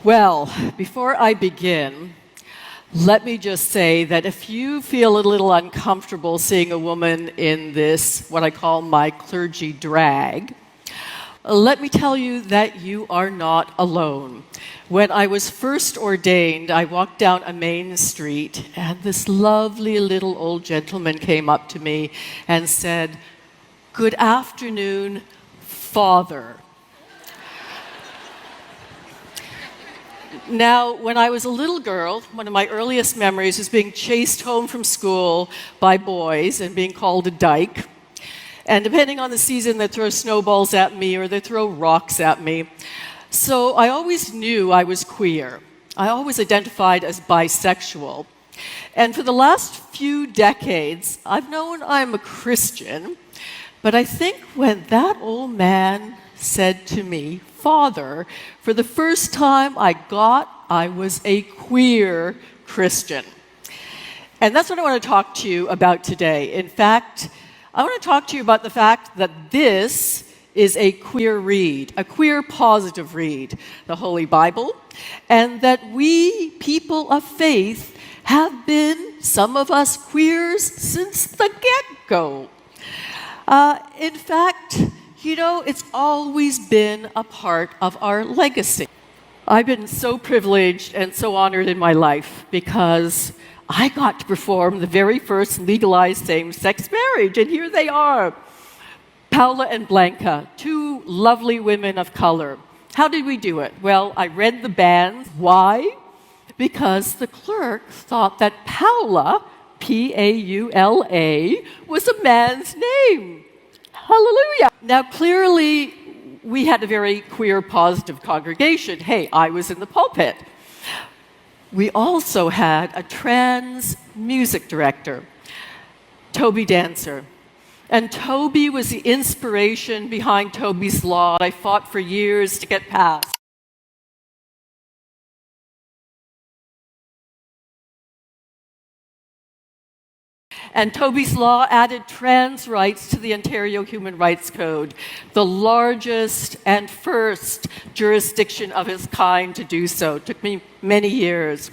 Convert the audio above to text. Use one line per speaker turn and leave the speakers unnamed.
Well, before I begin, let me just say that if you feel a little uncomfortable seeing a woman in this, what I call my clergy drag, let me tell you that you are not alone. When I was first ordained, I walked down a main street, and this lovely little old gentleman came up to me and said, "Good afternoon, Father." Now, when I was a little girl, one of my earliest memories was being chased home from school by boys and being called a dyke. And depending on the season, they throw snowballs at me or they throw rocks at me. So I always knew I was queer. I always identified as bisexual. And for the last few decades, I've known I'm a Christian. But I think when that old man said to me, "Father," for the first time I was a queer Christian. And that's what I want to talk to you about today. In fact, I want to talk to you about the fact that this is a queer read, a queer positive read, the Holy Bible, and that we, people of faith, have been, some of us, queers since the get-go. In fact, you know, it's always been a part of our legacy. I've been so privileged and so honored in my life because I got to perform the very first legalized same-sex marriage, and here they are. Paula and Blanca, two lovely women of color. How did we do it? Well, I read the bans. Why? Because the clerk thought that Paula, P-A-U-L-A, was a man's name. Hallelujah. Now, clearly, we had a very queer, positive congregation. Hey, I was in the pulpit. We also had a trans music director, Toby Dancer. And Toby was the inspiration behind Toby's Law. I fought for years to get passed. And Toby's Law added trans rights to the Ontario Human Rights Code, the largest and first jurisdiction of its kind to do so. It took me many years.